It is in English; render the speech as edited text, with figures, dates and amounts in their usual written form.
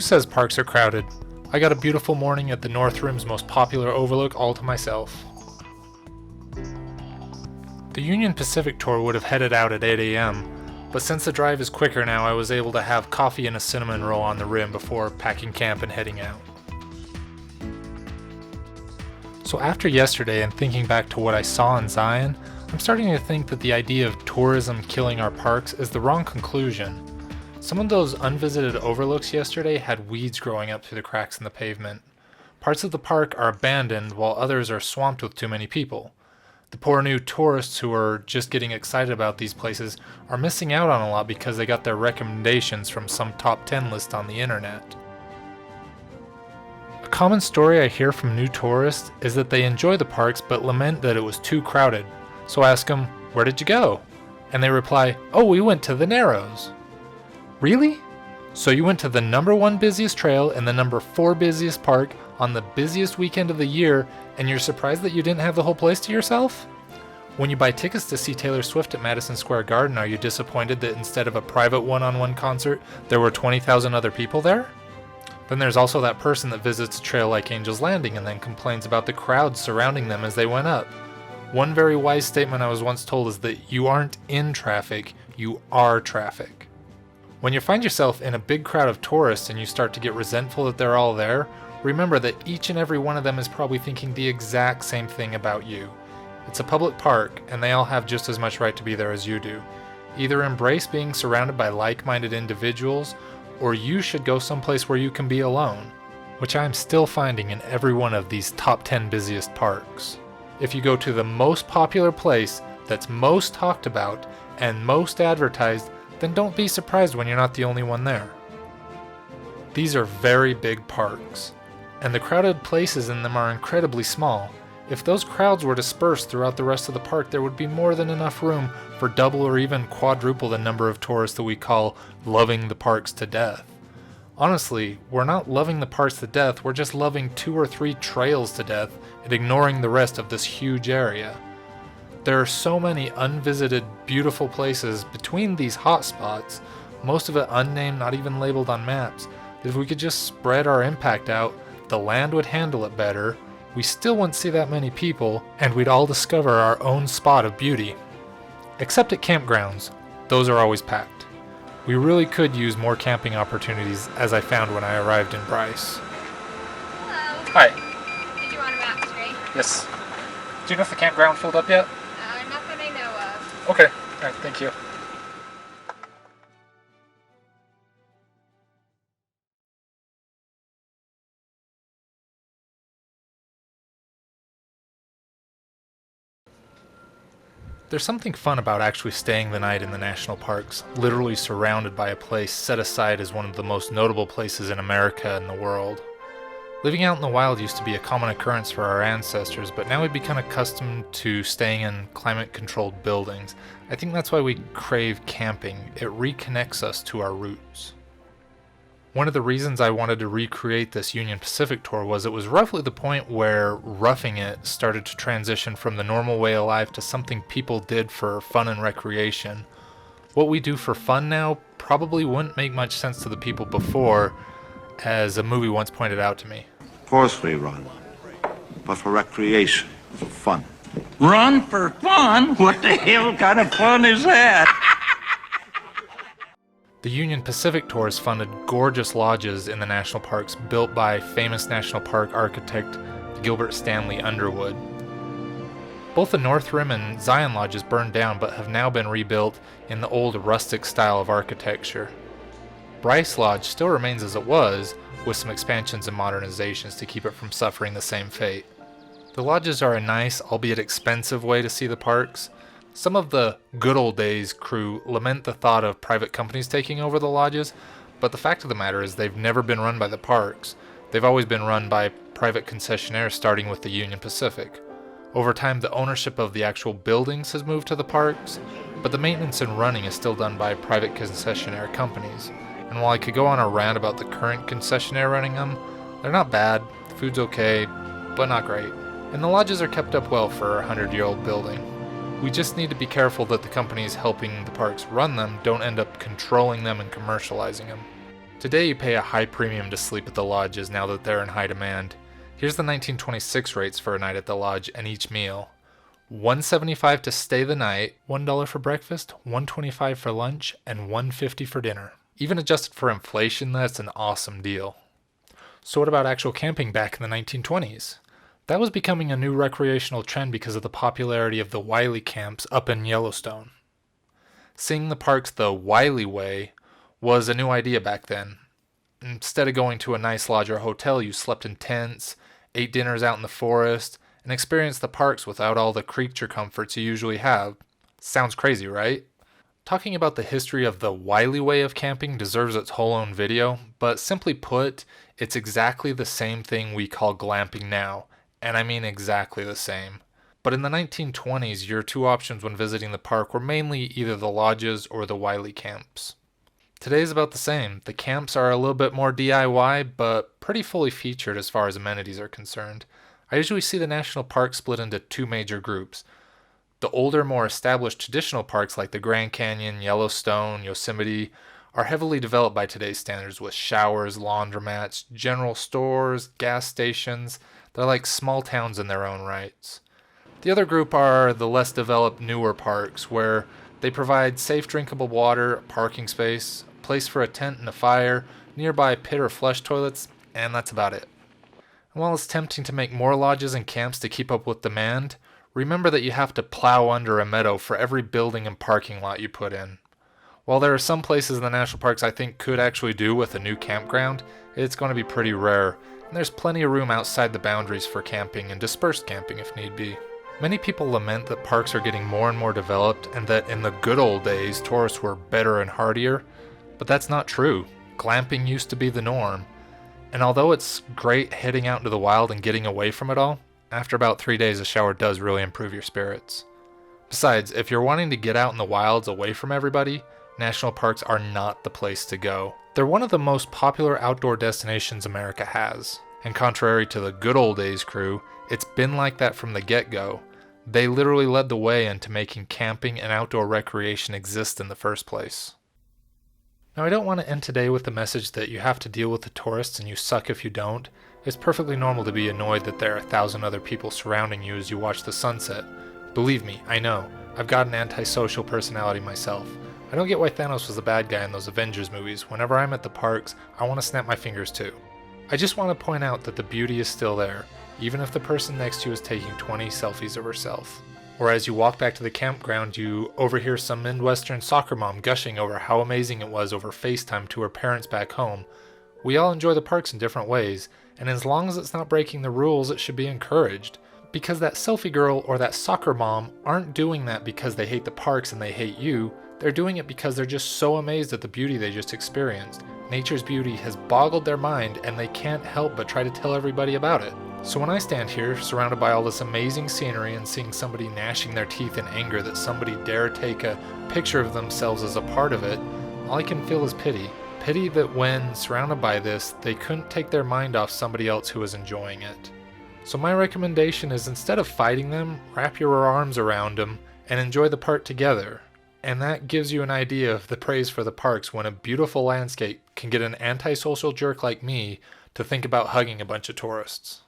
says parks are crowded? I got a beautiful morning at the North Rim's most popular overlook all to myself. The Union Pacific tour would have headed out at 8 a.m., but since the drive is quicker now, I was able to have coffee and a cinnamon roll on the rim before packing camp and heading out. So after yesterday and thinking back to what I saw in Zion, I'm starting to think that the idea of tourism killing our parks is the wrong conclusion. Some of those unvisited overlooks yesterday had weeds growing up through the cracks in the pavement. Parts of the park are abandoned while others are swamped with too many people. The poor new tourists who are just getting excited about these places are missing out on a lot because they got their recommendations from some top 10 list on the internet. A common story I hear from new tourists is that they enjoy the parks but lament that it was too crowded. So I ask them, "Where did you go?" And they reply, "Oh, we went to the Narrows." Really? So you went to the number 1 busiest trail and the number 4 busiest park on the busiest weekend of the year, and you're surprised that you didn't have the whole place to yourself? When you buy tickets to see Taylor Swift at Madison Square Garden, are you disappointed that instead of a private one-on-one concert, there were 20,000 other people there? Then there's also that person that visits a trail like Angel's Landing and then complains about the crowds surrounding them as they went up. One very wise statement I was once told is that you aren't in traffic, you are traffic. When you find yourself in a big crowd of tourists and you start to get resentful that they're all there, remember that each and every one of them is probably thinking the exact same thing about you. It's a public park, and they all have just as much right to be there as you do. Either embrace being surrounded by like-minded individuals, or you should go someplace where you can be alone, which I'm still finding in every one of these top 10 busiest parks. If you go to the most popular place that's most talked about and most advertised, then don't be surprised when you're not the only one there. These are very big parks, and the crowded places in them are incredibly small. If those crowds were dispersed throughout the rest of the park, there would be more than enough room for double or even quadruple the number of tourists that we call loving the parks to death. Honestly, we're not loving the parks to death, we're just loving 2 or 3 trails to death and ignoring the rest of this huge area. There are so many unvisited, beautiful places between these hotspots, most of it unnamed, not even labeled on maps, that if we could just spread our impact out, the land would handle it better, we still wouldn't see that many people, and we'd all discover our own spot of beauty. Except at campgrounds, those are always packed. We really could use more camping opportunities, as I found when I arrived in Bryce. Hello. Hi. Did you want a map today? Yes. Do you know if the campground filled up yet? Not that I know of. Okay. Alright, thank you. There's something fun about actually staying the night in the national parks, literally surrounded by a place set aside as one of the most notable places in America and the world. Living out in the wild used to be a common occurrence for our ancestors, but now we've become accustomed to staying in climate-controlled buildings. I think that's why we crave camping. It reconnects us to our roots. One of the reasons I wanted to recreate this Union Pacific tour was it was roughly the point where roughing it started to transition from the normal way of life to something people did for fun and recreation. What we do for fun now probably wouldn't make much sense to the people before, as a movie once pointed out to me. Of course we run, but for recreation, for fun. Run for fun? What the hell kind of fun is that? The Union Pacific Tours funded gorgeous lodges in the national parks built by famous national park architect Gilbert Stanley Underwood. Both the North Rim and Zion lodges burned down but have now been rebuilt in the old rustic style of architecture. Bryce Lodge still remains as it was, with some expansions and modernizations to keep it from suffering the same fate. The lodges are a nice, albeit expensive way to see the parks. Some of the good old days crew lament the thought of private companies taking over the lodges, but the fact of the matter is they've never been run by the parks. They've always been run by private concessionaires, starting with the Union Pacific. Over time, the ownership of the actual buildings has moved to the parks, but the maintenance and running is still done by private concessionaire companies. And while I could go on a rant about the current concessionaire running them, they're not bad, the food's okay, but not great. And the lodges are kept up well for a 100-year-old building. We just need to be careful that the companies helping the parks run them don't end up controlling them and commercializing them. Today you pay a high premium to sleep at the lodges now that they're in high demand. Here's the 1926 rates for a night at the lodge and each meal. $175 to stay the night, $1 for breakfast, $125 for lunch, and $150 for dinner. Even adjusted for inflation, that's an awesome deal. So what about actual camping back in the 1920s? That was becoming a new recreational trend because of the popularity of the Wiley camps up in Yellowstone. Seeing the parks the Wiley way was a new idea back then. Instead of going to a nice lodge or hotel, you slept in tents, ate dinners out in the forest, and experienced the parks without all the creature comforts you usually have. Sounds crazy, right? Talking about the history of the Wiley way of camping deserves its whole own video, but simply put, it's exactly the same thing we call glamping now, and I mean exactly the same. But in the 1920s, your two options when visiting the park were mainly either the lodges or the Wiley camps. Today's about the same. The camps are a little bit more DIY, but pretty fully featured as far as amenities are concerned. I usually see the national parks split into two major groups. The older, more established traditional parks like the Grand Canyon, Yellowstone, Yosemite are heavily developed by today's standards with showers, laundromats, general stores, gas stations. They're like small towns in their own rights. The other group are the less developed, newer parks where they provide safe drinkable water, parking space, a place for a tent and a fire, nearby pit or flush toilets, and that's about it. And while it's tempting to make more lodges and camps to keep up with demand, remember that you have to plow under a meadow for every building and parking lot you put in. While there are some places in the national parks I think could actually do with a new campground, it's going to be pretty rare, and there's plenty of room outside the boundaries for camping and dispersed camping if need be. Many people lament that parks are getting more and more developed and that in the good old days tourists were better and hardier, but that's not true. Glamping used to be the norm. And although it's great heading out into the wild and getting away from it all, after about 3 days a shower does really improve your spirits. Besides, if you're wanting to get out in the wilds away from everybody, national parks are not the place to go. They're one of the most popular outdoor destinations America has. And contrary to the good old days crew, it's been like that from the get-go. They literally led the way into making camping and outdoor recreation exist in the first place. Now, I don't want to end today with the message that you have to deal with the tourists and you suck if you don't. It's perfectly normal to be annoyed that there are 1,000 other people surrounding you as you watch the sunset. Believe me, I know. I've got an antisocial personality myself. I don't get why Thanos was the bad guy in those Avengers movies. Whenever I'm at the parks, I want to snap my fingers too. I just want to point out that the beauty is still there, even if the person next to you is taking 20 selfies of herself. Or as you walk back to the campground, you overhear some Midwestern soccer mom gushing over how amazing it was over FaceTime to her parents back home. We all enjoy the parks in different ways, and as long as it's not breaking the rules, it should be encouraged. Because that selfie girl or that soccer mom aren't doing that because they hate the parks and they hate you. They're doing it because they're just so amazed at the beauty they just experienced. Nature's beauty has boggled their mind and they can't help but try to tell everybody about it. So when I stand here, surrounded by all this amazing scenery and seeing somebody gnashing their teeth in anger that somebody dare take a picture of themselves as a part of it, all I can feel is pity. Pity that when surrounded by this, they couldn't take their mind off somebody else who was enjoying it. So my recommendation is instead of fighting them, wrap your arms around them and enjoy the park together. And that gives you an idea of the praise for the parks when a beautiful landscape can get an antisocial jerk like me to think about hugging a bunch of tourists.